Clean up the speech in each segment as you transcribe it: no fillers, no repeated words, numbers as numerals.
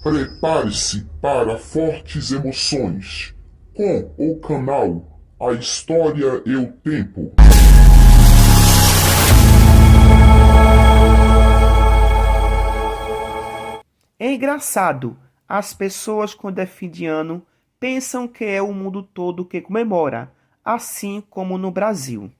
Prepare-se para fortes emoções com o canal A História e o Tempo. É engraçado, as pessoas quando é fim de ano pensam que é o mundo todo que comemora, assim como no Brasil.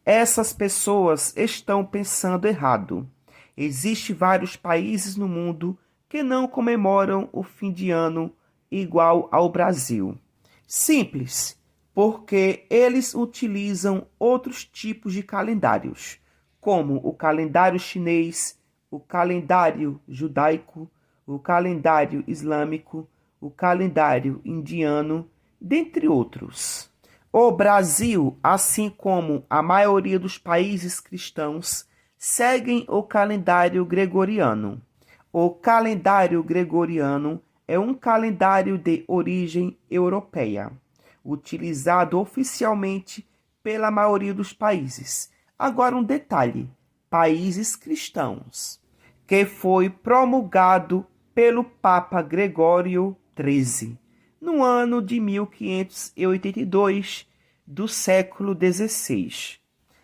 Essas pessoas estão pensando errado. Existem vários países no mundo que não comemoram o fim de ano igual ao Brasil. Simples, porque eles utilizam outros tipos de calendários, como o calendário chinês, o calendário judaico, o calendário islâmico, o calendário indiano, dentre outros. O Brasil, assim como a maioria dos países cristãos, seguem o calendário gregoriano. O calendário gregoriano é um calendário de origem europeia, utilizado oficialmente pela maioria dos países. Agora um detalhe: países cristãos, que foi promulgado pelo Papa Gregório XIII, no ano de 1582 do século XVI.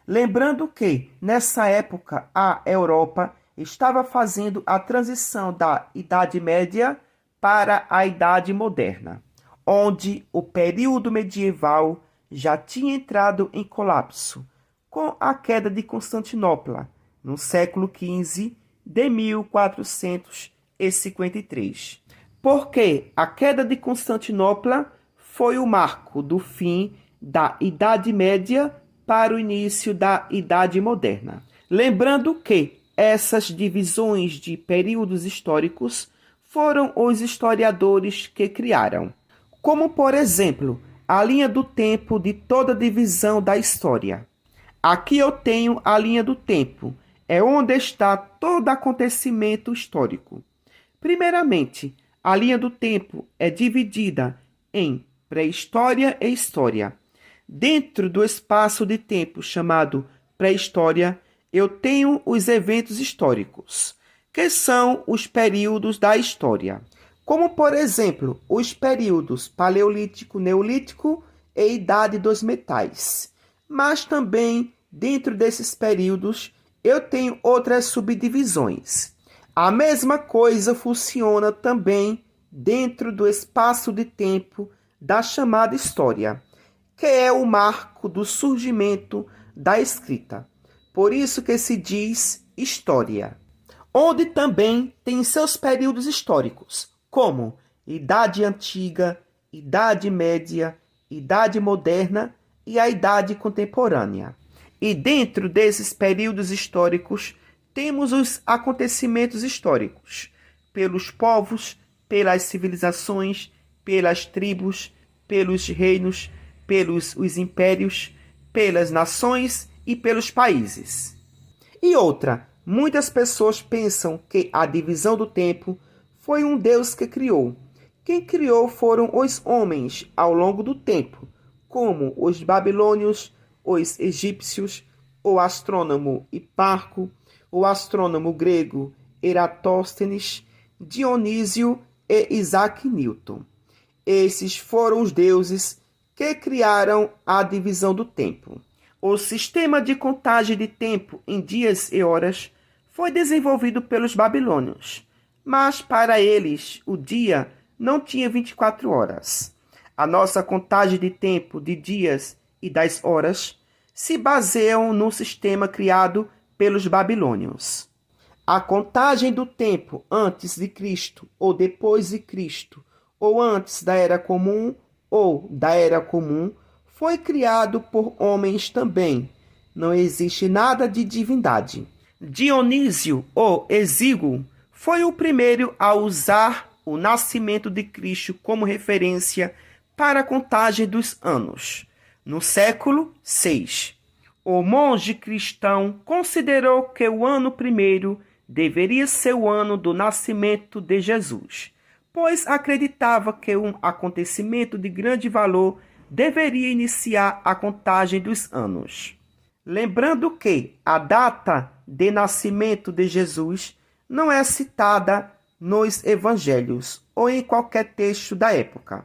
Lembrando que, nessa época, a Europa estava fazendo a transição da Idade Média para a Idade Moderna, onde o período medieval já tinha entrado em colapso, com a queda de Constantinopla, no século XV, de 1453. Porque a queda de Constantinopla foi o marco do fim da Idade Média para o início da Idade Moderna. Lembrando que essas divisões de períodos históricos foram os historiadores que criaram. Como, por exemplo, a linha do tempo de toda divisão da história. Aqui eu tenho a linha do tempo, é onde está todo acontecimento histórico. Primeiramente, a linha do tempo é dividida em pré-história e história. Dentro do espaço de tempo chamado pré-história, eu tenho os eventos históricos, que são os períodos da história, como, por exemplo, os períodos Paleolítico, Neolítico e Idade dos Metais. Mas também, dentro desses períodos, eu tenho outras subdivisões. A mesma coisa funciona também dentro do espaço de tempo da chamada história, que é o marco do surgimento da escrita. Por isso que se diz história. Onde também tem seus períodos históricos, como Idade Antiga, Idade Média, Idade Moderna e a Idade Contemporânea. E dentro desses períodos históricos, temos os acontecimentos históricos, pelos povos, pelas civilizações, pelas tribos, pelos reinos, pelos os impérios, pelas nações e pelos países. E outra, muitas pessoas pensam que a divisão do tempo foi um Deus que criou. Quem criou foram os homens ao longo do tempo, como os babilônios, os egípcios, o astrônomo Hiparco, o astrônomo grego Eratóstenes, Dionísio e Isaac Newton. Esses foram os deuses que criaram a divisão do tempo. O sistema de contagem de tempo em dias e horas foi desenvolvido pelos babilônios, mas para eles o dia não tinha 24 horas. A nossa contagem de tempo de dias e das horas se baseiam no sistema criado pelos babilônios. A contagem do tempo antes de Cristo ou depois de Cristo, ou antes da Era Comum ou da Era Comum, foi criado por homens também. Não existe nada de divindade. Dionísio, o Exíguo, foi o primeiro a usar o nascimento de Cristo como referência para a contagem dos anos, no século VI. O monge cristão considerou que o ano primeiro deveria ser o ano do nascimento de Jesus, pois acreditava que um acontecimento de grande valor deveria iniciar a contagem dos anos. Lembrando que a data de nascimento de Jesus não é citada nos evangelhos ou em qualquer texto da época.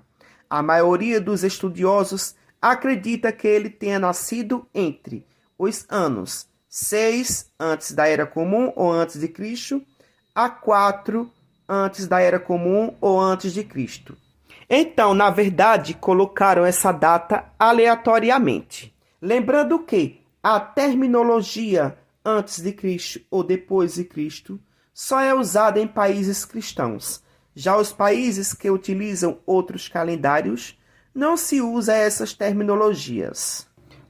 A maioria dos estudiosos acredita que ele tenha nascido entre os anos 6 antes da Era Comum ou antes de Cristo a 4 antes da Era Comum ou antes de Cristo. Então, na verdade, colocaram essa data aleatoriamente. Lembrando que a terminologia antes de Cristo ou depois de Cristo só é usada em países cristãos. Já os países que utilizam outros calendários, não se usa essas terminologias.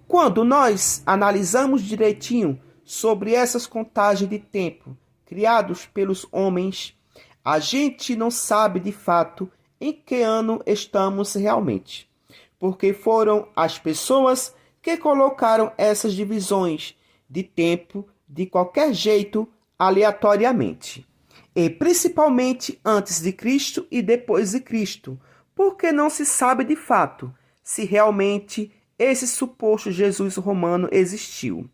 Quando nós analisamos direitinho sobre essas contagens de tempo criados pelos homens, a gente não sabe de fato em que ano estamos realmente, porque foram as pessoas que colocaram essas divisões de tempo de qualquer jeito, aleatoriamente. E principalmente antes de Cristo e depois de Cristo, porque não se sabe de fato se realmente esse suposto Jesus romano existiu.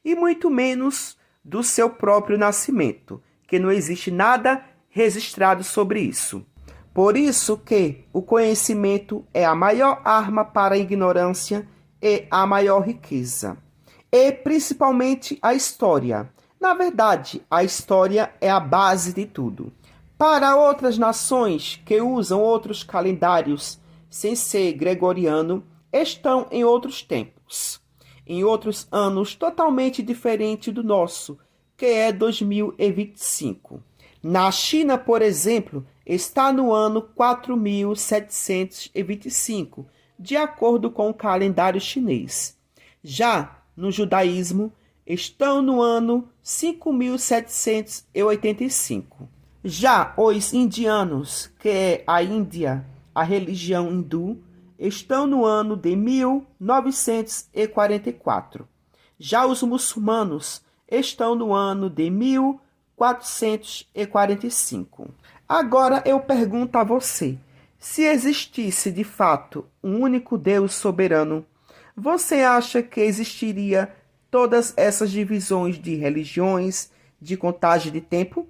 E muito menos do seu próprio nascimento, que não existe nada registrado sobre isso. Por isso que o conhecimento é a maior arma para a ignorância e a maior riqueza. E principalmente a história. Na verdade, a história é a base de tudo. Para outras nações que usam outros calendários sem ser gregoriano, estão em outros tempos, em outros anos totalmente diferente do nosso, que é 2025. Na China, por exemplo, está no ano 4725, de acordo com o calendário chinês. Já no judaísmo, estão no ano 5785. Já os indianos, que é a Índia, a religião hindu, estão no ano de 1944. Já os muçulmanos estão no ano de 1445. Agora eu pergunto a você, se existisse de fato um único Deus soberano, você acha que existiria todas essas divisões de religiões, de contagem de tempo?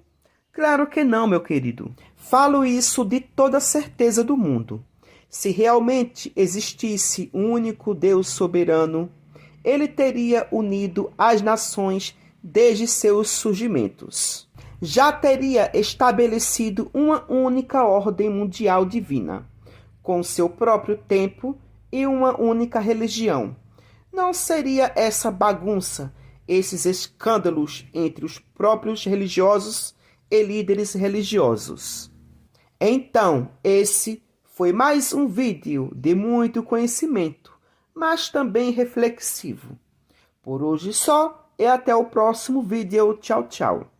Claro que não, meu querido. Falo isso de toda certeza do mundo. Se realmente existisse um único Deus soberano, ele teria unido as nações desde seus surgimentos. Já teria estabelecido uma única ordem mundial divina, com seu próprio tempo e uma única religião. Não seria essa bagunça, esses escândalos entre os próprios religiosos e líderes religiosos. Então, esse foi mais um vídeo de muito conhecimento, mas também reflexivo. Por hoje só, e até o próximo vídeo. Tchau, tchau.